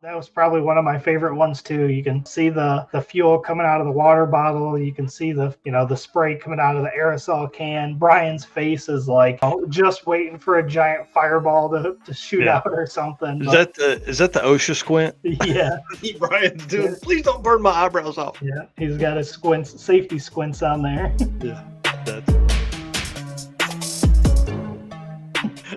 That was probably one of my favorite ones too. You can see the fuel coming out of the water bottle. You can see the spray coming out of the aerosol can. Brian's face is like just waiting for a giant fireball to shoot Yeah. out or something. Is But that the OSHA squint? yeah, Brian's doing. Please don't burn my eyebrows off. yeah, he's got his safety squints on there. Yeah. That's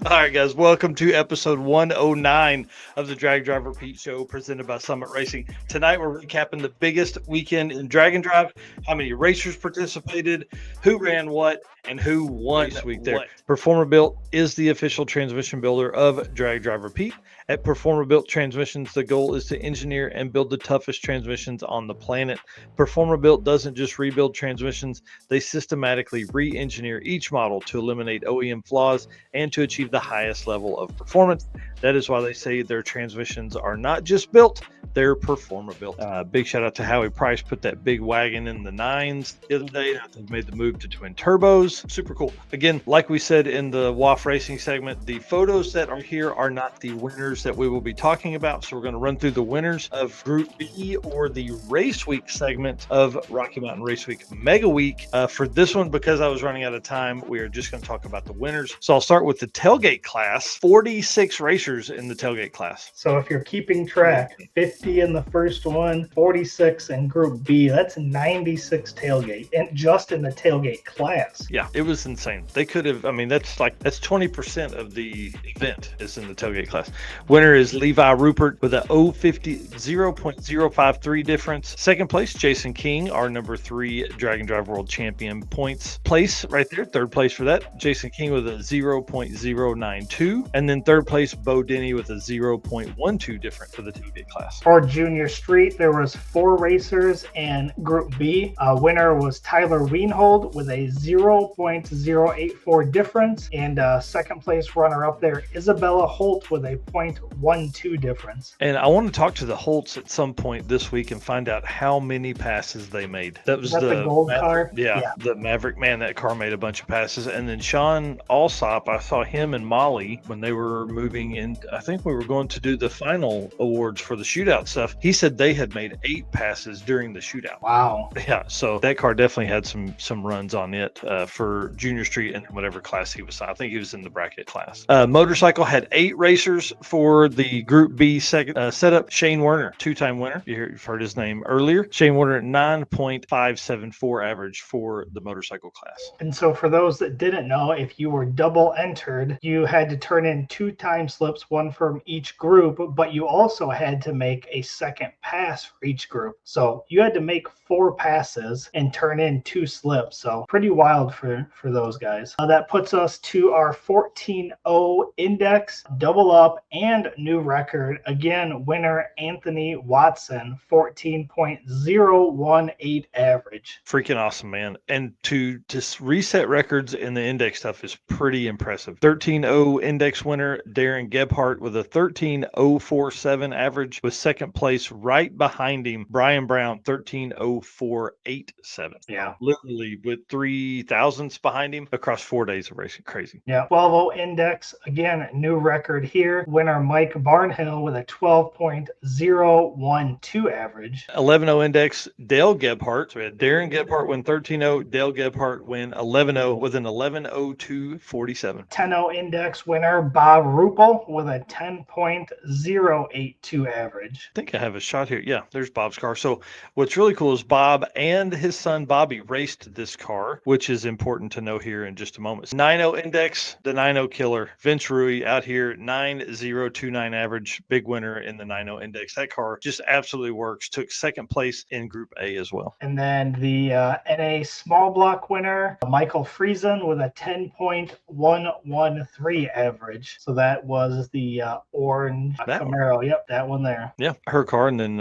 All right, guys, welcome to episode 109 of the Drag Drive Repeat Show presented by Summit Racing. Tonight, we're recapping the biggest weekend in Drag and Drive, how many racers participated, who ran what, and who won this week there. Performer Built is the official transmission builder of Drag Drive Repeat. At Performer Built Transmissions, the goal is to engineer and build the toughest transmissions on the planet. Performer Built doesn't just rebuild transmissions, they systematically re-engineer each model to eliminate OEM flaws and to achieve the highest level of performance. That is why they say their transmissions are not just built, they're Performer Built. Big shout out to Howie Price, put that big wagon in the nines the other day. They've made the move to twin turbos. Super cool. Again, like we said in the WAF Racing segment, the photos that are here are not the winners that we will be talking about. So we're going to run through the winners of Group B, or the Race Week segment of Rocky Mountain Race Week Mega Week. For this one, because I was running out of time, we are just going to talk about the winners. So I'll start with the Tailgate Class. 46 racers in the Tailgate Class. So if you're keeping track, 50 in the first one, 46 in Group B. That's 96 tailgate, and just in the Tailgate Class. Yeah, it was insane. They could have, that's 20% of the event is in the Tailgate Class. Winner is Levi Rupert with a 0.053 difference. Second place, Jason King, our number 3 Drag and Drive World Champion points place right there. Third place for that, Jason King with a 0.092. And then third place, Bo Denny with a 0.12 difference for the Tailgate Class. For Junior Street, there was 4 racers in Group B. Winner was Tyler Wienhold with a 0.084 difference. And second place runner-up there, Isabella Holt with a 0.12 difference. And I want to talk to the Holts at some point this week and find out how many passes they made. That was the gold Maverick car? Yeah, the Maverick. Man, that car made a bunch of passes. And then Sean Alsop, I saw him and Molly when they were moving in. I think we were going to do the final awards for the shootout stuff. He said they had made 8 passes during the shootout. Wow. Yeah, so that car definitely had some runs on it for Junior Street and whatever class he was. I think he was in the bracket class. Motorcycle had 8 racers for the Group B second setup. Shane Werner, 2-time winner. You've heard his name earlier. Shane Werner, 9.574 average for the motorcycle class. And so for those that didn't know, if you were double entered, you had to turn in 2 time slips, one from each group, but you also had to make a second pass for each group. So you had to make 4 passes and turn in 2 slips. So pretty wild for those guys. That puts us to our 14.0 index, double up, and new record. Again, winner Anthony Watson, 14.018 average. Freaking awesome, man. And to just reset records in the index stuff is pretty impressive. 13.0 index winner Darren Gebhardt with a 13.047 average, with second place right behind him, Brian Brown, 13.0487. Yeah. Literally with 3 thousandths behind him across 4 days of racing. Crazy. Yeah. 12.0 index, again, new record here. Winner Mike Barnhill with a 12.012 average. 11.0 index, Dale Gebhardt. So we had Darren Gebhardt win 13.0, Dale Gebhardt win 11.0 with an 11.0247. 10.0 index winner Bob Rupel with a 10.082 average. I think I have a shot here. Yeah, there's Bob's car. So what's really cool is Bob and his son Bobby raced this car, which is important to know here in just a moment. 9.0 index, the 9.0 killer, Vince Rui out here, 9.029 average, big winner in the 9.0 index. That car just absolutely works. Took second place in Group A as well. And then the NA small block winner, Michael Friesen with a 10.113 average. So that was the orange Camaro. Yep, that one there. Yeah, her car, and then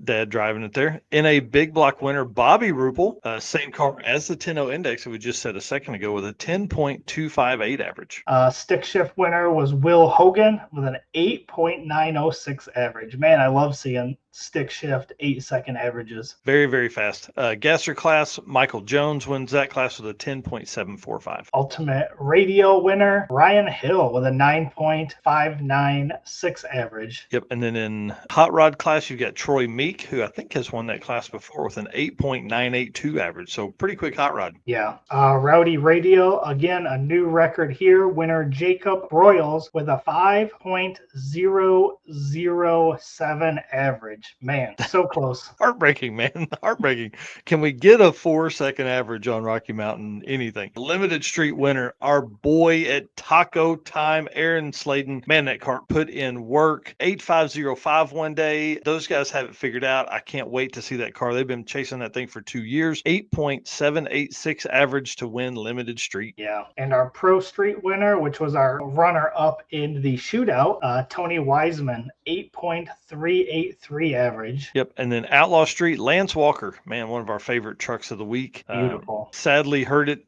Dad driving it there. In a big block winner, Bobby Rupel, same car as the 10.0 index that we just said a second ago, with a 10.258 average. Stick shift winner was Will Hogan with an 8.906 average. Man, I love seeing stick shift 8-second averages. Very, very fast. Gasser class, Michael Jones wins that class with a 10.745. Ultimate radio winner, Ryan Hill with a 9.596 average. Yep. And then in hot hot rod class, you've got Troy Meek, who I think has won that class before with an 8.982 average. So pretty quick hot rod. Yeah. Rowdy Radio, again, a new record here. Winner Jacob Broyles with a 5.007 average. Man, so close. Heartbreaking, man. Heartbreaking. Can we get a 4-second average on Rocky Mountain? Anything. Limited Street winner, our boy at Taco Time, Aaron Sladen. Man, that cart put in work. 8505 one day. Those guys have it figured out. I can't wait to see that car. They've been chasing that thing for 2 years. 8.786 average to win Limited Street. Yeah. And our Pro Street winner, which was our runner-up in the shootout, Tony Wiseman, 8.383 average. Yep. And then Outlaw Street, Lance Walker, man, one of our favorite trucks of the week. Beautiful. Sadly heard it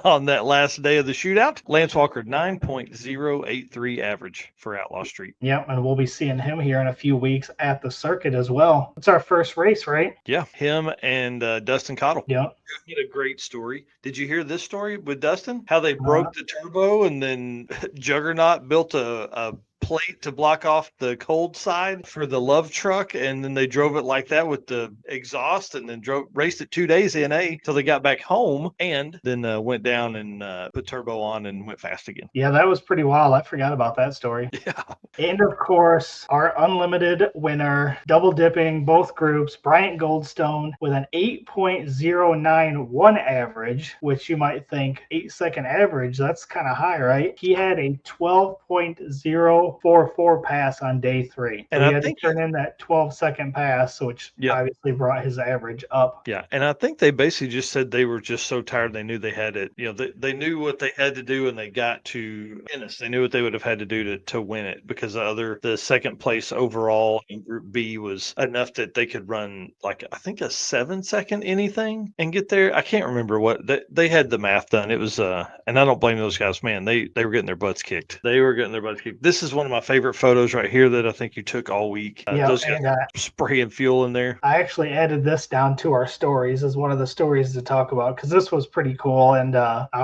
on that last day of the shootout. Lance Walker, 9.083 average for Outlaw Street. Yep. And we'll be seeing him here in a few weeks at the circuit as well. It's our first race, right? Yeah. Him and Dustin Cottle. Yep. He had a great story. Did you hear this story with Dustin? How they broke the turbo and then Juggernaut built a plate to block off the cold side for the Love truck, and then they drove it like that with the exhaust, and then raced it 2 days NA till they got back home, and then went down and put turbo on and went fast again. Yeah, that was pretty wild. I forgot about that story. Yeah. And of course, our unlimited winner, double dipping both groups, Bryant Goldstone with an 8.091 average, which you might think 8-second average, that's kind of high, right? He had a 12.044 pass on day 3. So And he I had to think turn in that 12-second pass, which obviously brought his average up. Yeah. And I think they basically just said they were just so tired. They knew they had it. You know, they knew what they had to do, and they got to Ennis. They knew what they would have had to do to win it, because the second place overall in Group B was enough that they could run like, I think, a 7-second anything and get there. I can't remember what they had the math done. It was and I don't blame those guys, man. They were getting their butts kicked. This is one of my favorite photos right here that I think you took all week. Those guys spraying fuel in there. I actually added this down to our stories as one of the stories to talk about, because this was pretty cool. And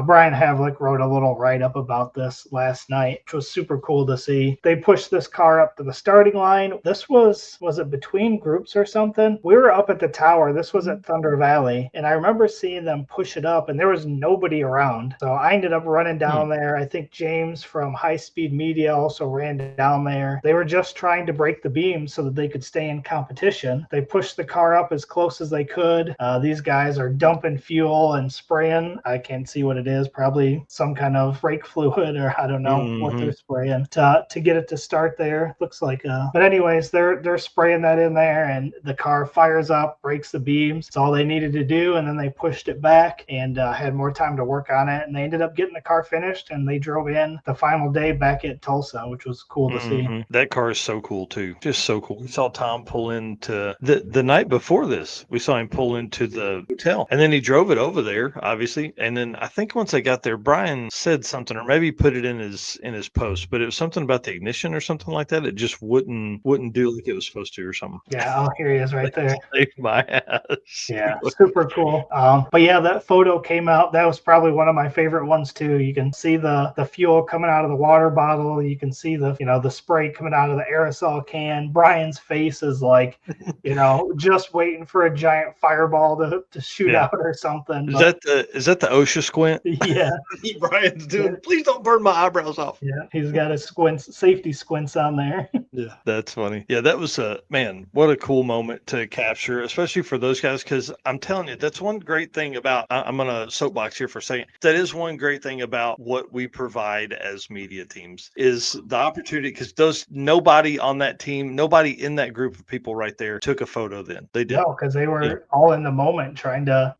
Brian Havlick wrote a little write-up about this last night, which was super cool to see. They pushed this car up to the starting line. This was it between groups or something? We were up at the tower. This was at Thunder Valley. And I remember seeing them push it up, and there was nobody around. So I ended up running down there. I think James from High Speed Media also ran down there. They were just trying to break the beam so that they could stay in competition. They pushed the car up as close as they could. These guys are dumping fuel and spraying. I can't see what it is. Probably some kind of brake fluid, or I don't know what they're spraying to get it to start there. Looks like but anyways, they're spraying that in there, and the car fires up, breaks the beams. It's all they needed to do, and then they pushed it back and had more time to work on it, and they ended up getting the car finished, and they drove in the final day back at Tulsa, which was cool to see. That car is so cool too. Just so cool. We saw Tom pull into the night before this. We saw him pull into the hotel, and then he drove it over there, obviously. And then I think once they got there, Brian said something, or maybe put it in his post, but it was something about the ignition or something like that. It just wouldn't do like it was supposed to, or something. Yeah, oh, here he is right there. Saved my ass. Yeah, super cool. But yeah, that photo came out. That was probably one of my favorite ones too. You can see the fuel coming out of the water bottle. You can see the spray coming out of the aerosol can. Brian's face is like, just waiting for a giant fireball to shoot out or something. Is that the OSHA squint? Yeah. Brian's doing. Please don't burn my eyebrows off. Yeah, he's got his safety squints on there. Yeah, that's funny. Yeah, that was man, what a cool moment to capture, especially for those guys, because I'm telling you, that's one great thing about, I'm going to soapbox here for a second. That is one great thing about what we provide as media teams, is the opportunity, because nobody on that team, nobody in that group of people right there took a photo then. They did. No, because they were all in the moment trying to,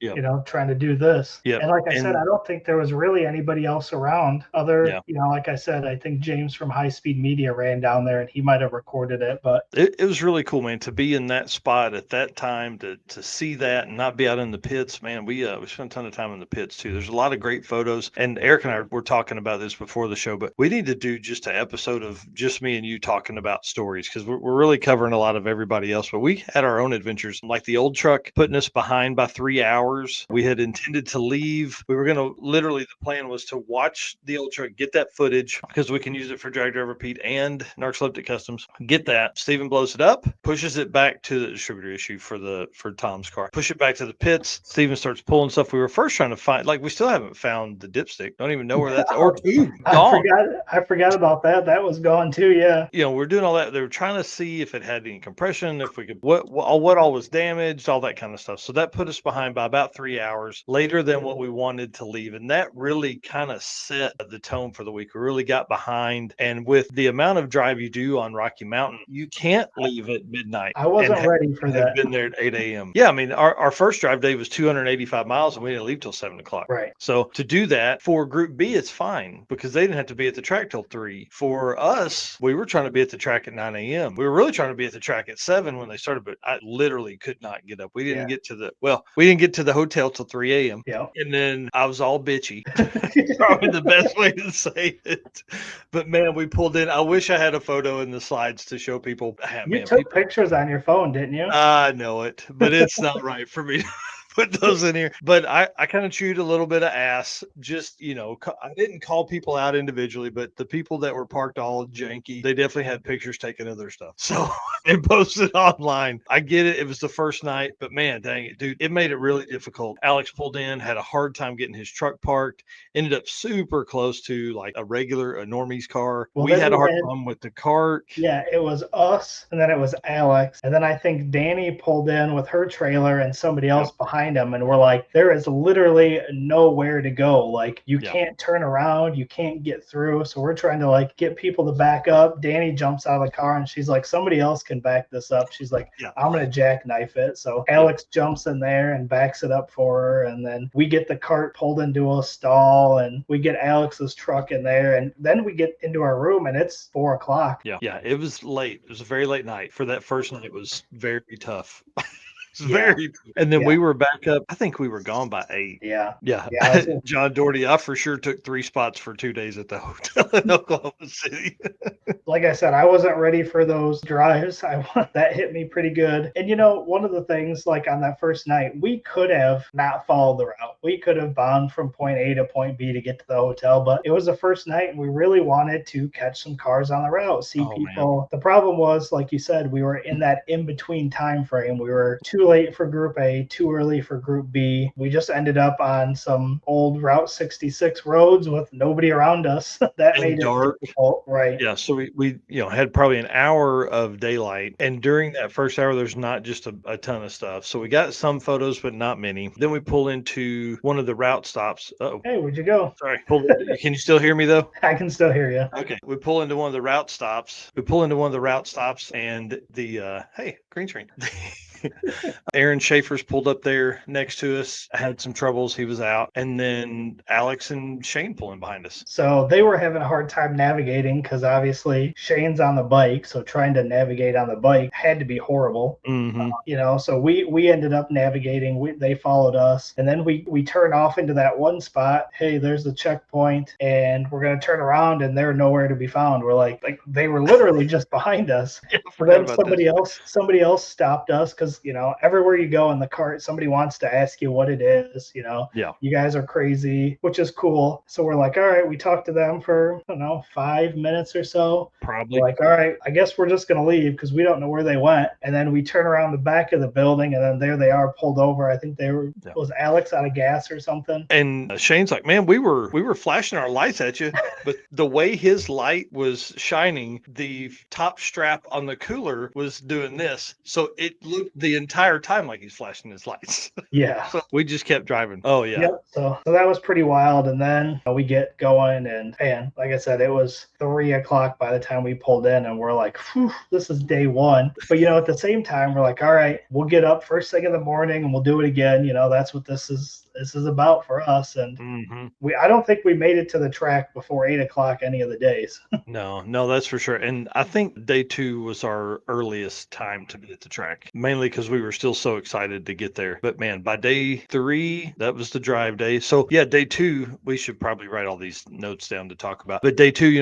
trying to do this. Yeah. And like I said, I don't think there was really anybody else around other, like I said, I think James from High Speed Media ran down there, and he might have recorded it, but it was really cool, man, to be in that spot at that time, to see that and not be out in the pits, man. We spent a ton of time in the pits too. There's a lot of great photos, and Eric and I were talking about this before the show, but we need to do just an episode episode of just me and you talking about stories because we're really covering a lot of everybody else, but we had our own adventures. Like the old truck putting us behind by 3 hours. We had intended to leave. We were going to literally, the plan was to watch the old truck, get that footage because we can use it for Drag Driver Pete and Narcoleptic Customs. Get that. Steven blows it up, pushes it back to the distributor issue for Tom's car. Push it back to the pits. Steven starts pulling stuff. We were first trying to find, like, we still haven't found the dipstick. Don't even know where that's or tube. Gone. I forgot about that. That was gone too. Yeah. You know, we're doing all that. They were trying to see if it had any compression, if we could what all was damaged, all that kind of stuff. So that put us behind by about 3 hours later than what we wanted to leave, and that really kind of set the tone for the week. We really got behind, and with the amount of drive you do on Rocky Mountain, you can't leave at midnight. I wasn't ready for that. Been there at 8 a.m. Yeah, I mean, our first drive day was 285 miles, and we didn't leave till 7 o'clock. Right. So to do that for Group B, it's fine because they didn't have to be at the track till 3. For us, we were trying to be at the track at 9 a.m. We were really trying to be at the track at 7 when they started, but I literally could not get up. We didn't get to the hotel till 3 a.m. Yeah. And then I was all bitchy. Probably the best way to say it. But man, we pulled in. I wish I had a photo in the slides to show people. You took pictures on your phone, didn't you? I know it, but it's not right for me to put those in here. But I kind of chewed a little bit of ass. Just, you know, I didn't call people out individually, but the people that were parked all janky, they definitely had pictures taken of their stuff. So they posted online. I get it. It was the first night, but man, dang it, dude, it made it really difficult. Alex pulled in, had a hard time getting his truck parked, ended up super close to like a normie's car. Well, we had a hard time with the cart. Yeah, it was us, and then it was Alex. And then I think Danny pulled in with her trailer and somebody else behind him, and we're like, there is literally nowhere to go. Like, you can't turn around, you can't get through. So we're trying to like get people to back up. Danny jumps out of the car and she's like, somebody else can back this up. She's like, I'm gonna jackknife it. So Alex jumps in there and backs it up for her, and then we get the cart pulled into a stall, and we get Alex's truck in there, and then we get into our room, and it's 4 o'clock. Yeah, it was late. It was a very late night. For that first night, it was very tough. Very, and then we were back up. I think we were gone by 8. Yeah. John Doherty, I for sure took 3 spots for 2 days at the hotel in Oklahoma City. Like I said, I wasn't ready for those drives. That hit me pretty good. And you know, one of the things, like on that first night, we could have not followed the route. We could have bound from point A to point B to get to the hotel, but it was the first night, and we really wanted to catch some cars on the route, see people. Man. The problem was, like you said, we were in that in-between time frame. We were too late for Group A, too early for Group B. We just ended up on some old Route 66 roads with nobody around us. That made it difficult, right? Yeah, so we had probably an hour of daylight, and during that first hour, there's not just a ton of stuff. So we got some photos, but not many. Then we pull into one of the route stops. Hey, where'd you go? Sorry. Can you still hear me though? I can still hear you. Okay. We pull into one of the route stops. And the hey, green screen. Aaron Schaefer's pulled up there next to us, had some troubles. He was out. And then Alex and Shane pulling behind us. So they were having a hard time navigating because obviously Shane's on the bike. So trying to navigate on the bike had to be horrible. Mm-hmm. So we ended up navigating. They followed us. And then we turned off into that one spot. Hey, there's the checkpoint. And we're going to turn around, and they're nowhere to be found. We're like they were literally just behind us. Then somebody else stopped us because, everywhere you go in the cart, somebody wants to ask you what it is. You guys are crazy, which is cool. So we're like, all right, we talked to them for, 5 minutes or so. Probably. We're like, all right, I guess we're just going to leave because we don't know where they went. And then we turn around the back of the building, and then there they are pulled over. I think was Alex out of gas or something. And Shane's like, man, we were flashing our lights at you, but the way his light was shining, the top strap on the cooler was doing this. So it looked the entire time like he's flashing his lights. Yeah. So we just kept driving. Oh, yeah. Yep. So that was pretty wild. And then we get going, and like I said, it was 3 o'clock by the time we pulled in, and we're like, this is day one. But, at the same time, we're like, all right, we'll get up first thing in the morning and we'll do it again. That's what this is this is about for us. And I don't think we made it to the track before 8 o'clock any of the days. No, that's for sure. And I think day 2 was our earliest time to be at the track, mainly because we were still so excited to get there. But man, by day 3, that was the drive day. So yeah, day 2, we should probably write all these notes down to talk about. But day 2,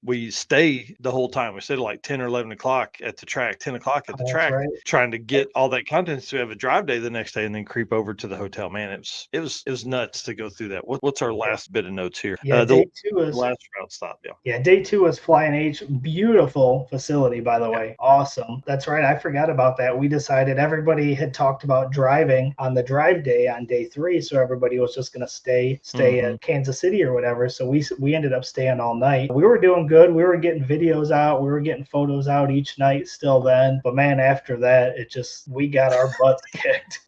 we stay the whole time. We stayed like 10 or 11 o'clock at the track, 10 o'clock at the That's track, right. trying to get all that content so we have a drive day the next day and then creep over to the hotel. Man, it was nuts to go through that. What's our last bit of notes here? Yeah, The day 2 is last route stop. Yeah. Yeah, day 2 was Flying H. Beautiful facility, by the way. Awesome. That's right. I forgot about that. We decided everybody had talked about driving on the drive day on day 3, so everybody was just going to stay at Kansas City or whatever. So we ended up staying all night. We were doing good. We were getting videos out. We were getting photos out each night still then. But man, after that, we got our butts kicked.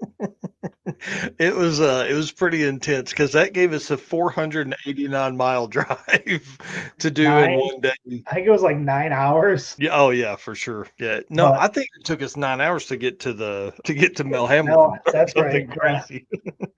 It was pretty intense because that gave us a 489-mile drive to do in one day. I think it was like 9 hours. Yeah, oh yeah, for sure. Yeah, no, I think it took us 9 hours to get to Mel Hamilton. No, that's right. Crazy.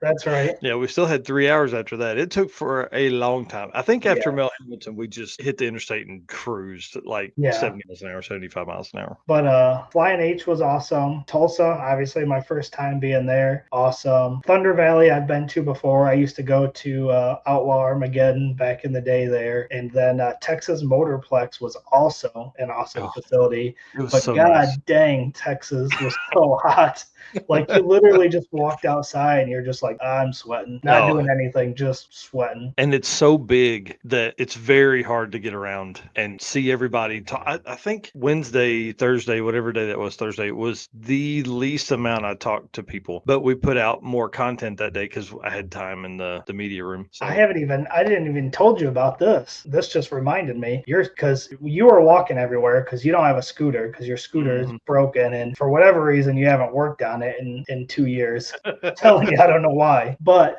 That's right. Yeah, we still had 3 hours after that. It took for a long time. I think after Mel Hamilton, we just hit the interstate and cruised at like 70 miles an hour, 75 miles an hour. But Flying H was awesome. Tulsa, obviously my first time being there. Awesome. Thunder Valley I've been to before. I used to go to Outlaw Armageddon back in the day there. And then Texas Motorplex was also an awesome facility. But so God dang, Texas was so hot. Like you literally just walked outside and you're just like, I'm sweating, not doing anything, just sweating. And it's so big that it's very hard to get around and see everybody. I think Wednesday, Thursday, whatever day that was, Thursday was the least amount I talked to people. But we put out more content that day because I had time in the media room. So. I didn't even told you about this. This just reminded me. Because you were walking everywhere because you don't have a scooter because your scooter is broken and for whatever reason you haven't worked on it in 2 years. I'm telling you, I don't know why.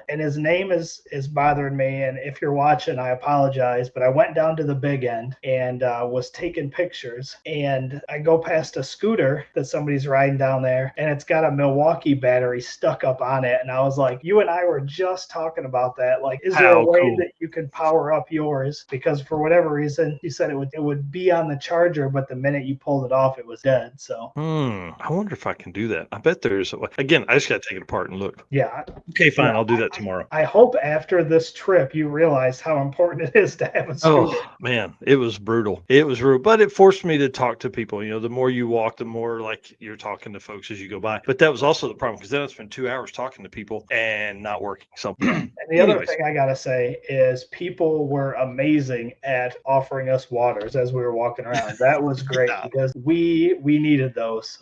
And his name is bothering me. And if you're watching, I apologize. But I went down to the big end and was taking pictures. And I go past a scooter that somebody's riding down there, and it's got a Milwaukee battery stuck up on it. And I was like, you and I were just talking about that. Like, is there a way that you could power up yours? Because for whatever reason, you said it would be on the charger, but the minute you pulled it off, it was dead. So I wonder if I can do that. I bet there's a way. Again, I just got to take it apart and look. Yeah. Okay, fine. I'll do that tomorrow. I hope after this trip you realize how important it is to have a scooter. Oh man, it was brutal. It was brutal, but it forced me to talk to people. The more you walk, the more like you're talking to folks as you go by. But that was also the problem because then I spent 2 hours talking to people and not working. So and the other thing I gotta say is people were amazing at offering us waters as we were walking around. That was great because we needed those.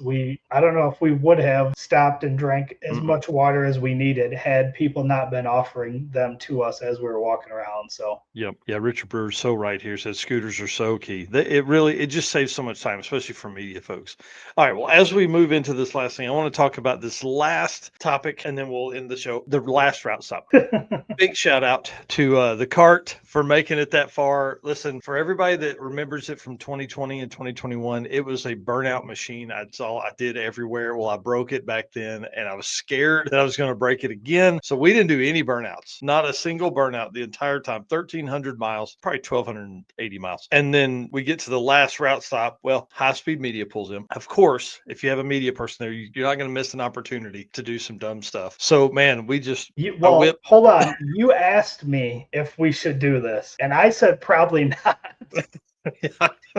I don't know if we would have stopped and drank as much water as we needed had people not been offering them to us as we were walking around. So yeah, Richard Brewer's so right here. Says scooters are so key. It just saves so much time, especially for media folks. All right, well, as we move into this last thing, I want to talk about this last topic, and then we'll end the show. The last route stop. Big shout out to the cart for making it that far. Listen, for everybody that remembers it from 2020 and 2021, it was a burnout machine. That's all I did everywhere. Well, I broke it back then, and I was scared that I was going to break it again. So we didn't do any burnouts, not a single burnout the entire time. 1,300 miles, probably 1,280 miles. And then we get to the last route stop. Well, high-speed media pulls in. Of course, if you have a media person there, you're not going to miss an opportunity to do some dumb stuff. So, man, we just... hold on. You asked me if we should do this, and I said probably not.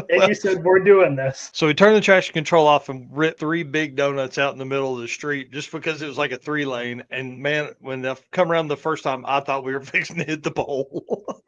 And you said we're doing this. So we turned the traction control off and ripped 3 big donuts out in the middle of the street just because it was like a 3-lane. And man, when I come around the first time, I thought we were fixing to hit the pole.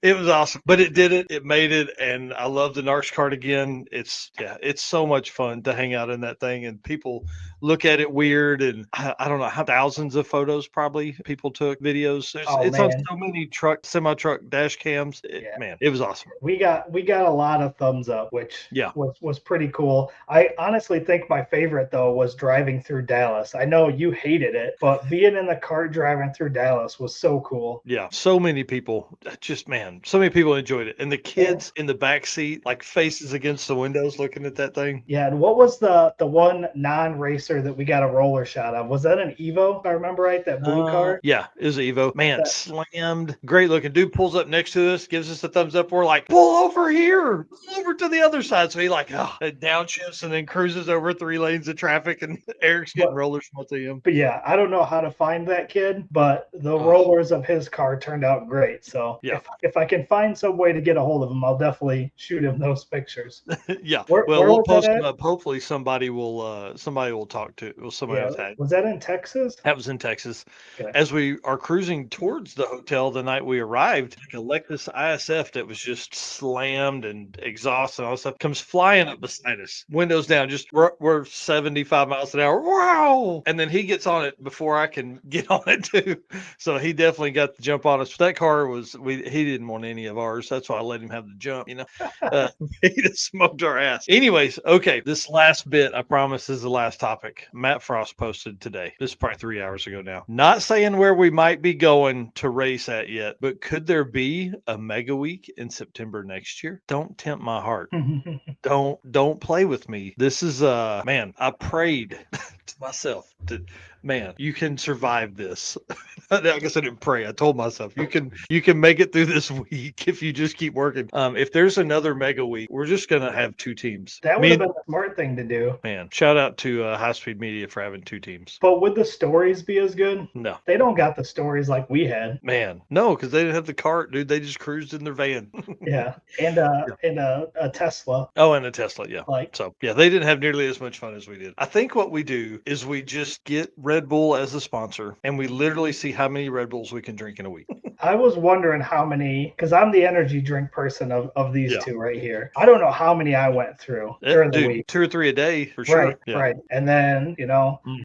It was awesome, but it did it. It made it, and I love the NARCS cart again. It's so much fun to hang out in that thing, and people look at it weird. And I don't know how thousands of photos probably people took videos. It's on so many semi-truck dash cams. Man, it was awesome. We got a lot of thumbs up, which was pretty cool. I honestly think my favorite though was driving through Dallas. I know you hated it, but being in the cart driving through Dallas was so cool. Yeah, so many people just just, man, so many people enjoyed it. And the kids in the back seat, like faces against the windows looking at that thing. Yeah, and what was the one non-racer that we got a roller shot of? Was that an Evo, if I remember right? That blue car? Yeah, it was Evo. Man, That- slammed. Great looking dude pulls up next to us, gives us a thumbs up. We're like, pull over here, pull over to the other side. So he like downshifts and then cruises over 3 lanes of traffic, and Eric's getting roller smut to him. But yeah, I don't know how to find that kid, but the rollers of his car turned out great. So Yeah. if I can find some way to get a hold of him, I'll definitely shoot him those pictures. Yeah. Where We'll was post that them at? up. Hopefully somebody will talk to somebody Yeah, will tag. was that in Texas? That was in Texas. Okay. As we are cruising towards the hotel the night we arrived, like a Lexus ISF that was just slammed and exhaust and all that stuff comes flying up beside us, windows down, just we're 75 miles an hour. Wow! And then he gets on it before I can get on it too. So he definitely got the jump on us. But that car he didn't want any of ours. That's why I let him have the jump, he just smoked our ass. Anyways, okay, this last bit, I promise, is the last topic. Matt Frost posted today. This is probably 3 hours ago now. Not saying where we might be going to race at yet, but could there be a mega week in September next year? Don't tempt my heart. Don't play with me. This is man, I prayed to myself that, man, you can survive this. I guess I didn't pray. I told myself you can make it through this week if you just keep working. If there's another mega week, we're just gonna have 2 teams. That would have been a smart thing to do. Man, shout out to High Speed Media for having 2 teams. But would the stories be as good? No. They don't got the stories like we had. Man, no, because they didn't have the cart, dude. They just cruised in their van. Yeah, and a Tesla. Oh, and a Tesla, yeah. Like, So, yeah, they didn't have nearly as much fun as we did. I think what we do is we just get Red Bull as a sponsor, and we literally see how many Red Bulls we can drink in a week. I was wondering how many, because I'm the energy drink person of these Yeah. 2 right here. I don't know how many I went through during the week. 2 or 3 a day for sure. Right, Yeah. right. And then,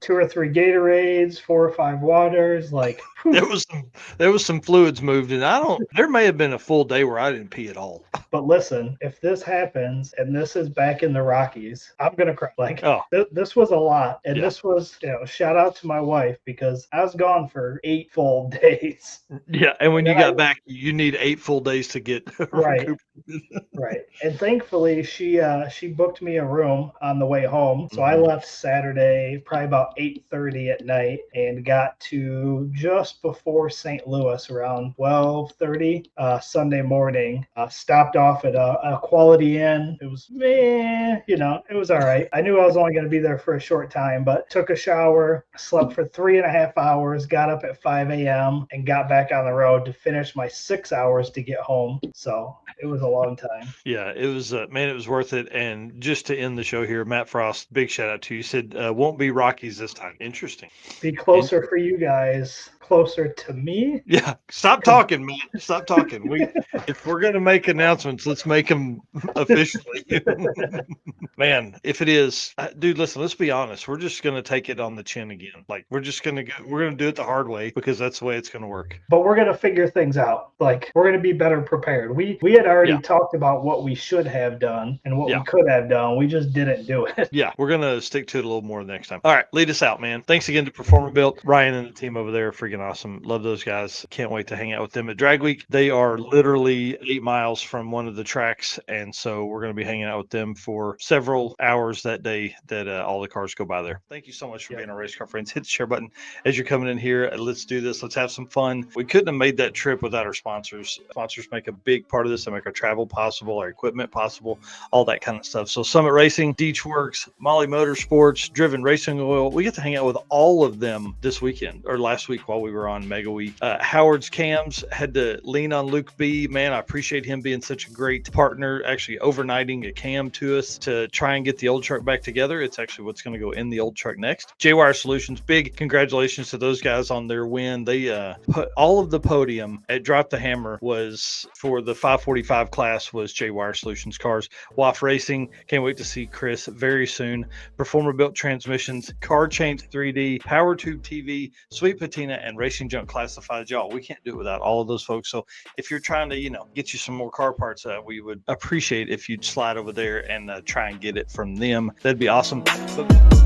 2 or 3 Gatorades, 4 or 5 waters, like There was some fluids moved, and there may have been a full day where I didn't pee at all. But listen, if this happens and this is back in the Rockies, I'm gonna cry. Like, this was a lot, and this was, shout out to my wife, because I was gone for 8 full days. Yeah, and when you got back, you need 8 full days to get right. Right. And thankfully, she booked me a room on the way home. So I left Saturday probably about 8:30 at night and got to just before St. Louis around 12:30 Sunday morning. Stopped off at a Quality Inn. It was, it was all right. I knew I was only going to be there for a short time, but took a shower, slept for 3.5 hours, got up at 5 a.m. and got back on the road to finish my 6 hours to get home. So it was a long time. Yeah, it was, man, it was worth it. And just to end the show here, Matt Frost, big shout out to you. You said, won't be Rockies this time. Interesting. Be closer for you guys, closer to me. Yeah, stop talking, man. Stop talking. If we're going to make announcements, let's make them officially. Man, if it is, dude, listen, let's be honest. We're just going to take it on the chin again. Like, we're going to do it the hard way, because that's the way it's going to work. But we're going to figure things out. Like, we're going to be better prepared. We had already talked about what we should have done and what we could have done. We just didn't do it. Yeah, we're going to stick to it a little more next time. All right, lead us out, man. Thanks again to Performer Built. Ryan and the team over there, freaking awesome. Love those guys. Can't wait to hang out with them at Drag Week. They are literally 8 miles from one of the tracks, and so we're going to be hanging out with them for several hours that day that all the cars go by there. Thank you so much for being our race car friends. Hit the share button as you're coming in here. Let's do this. Let's have some fun. We couldn't have made that trip without our sponsors. Sponsors make a big part of this. They make our travel possible, our equipment possible, all that kind of stuff. So Summit Racing, Deech Works, Molly Motorsports, Driven Racing Oil. We get to hang out with all of them this weekend, or last week while we were on Mega Week. Howard's Cams had to lean on Luke B. Man, I appreciate him being such a great partner, actually overnighting a cam to us to try and get the old truck back together. It's actually what's going to go in the old truck next. J-Wire Solutions, big congratulations to those guys on their win. They put all of the podium at Drop the Hammer was for the 545 class was J-Wire Solutions cars. WAF Racing, can't wait to see Chris very soon. Performer Built Transmissions, Car Change 3D, Power Tube TV, Sweet Patina, and Racing Junk Classified. Y'all, we can't do it without all of those folks. So if you're trying to, get you some more car parts, we would appreciate if you'd slide over there and try and get it from them. That'd be awesome. But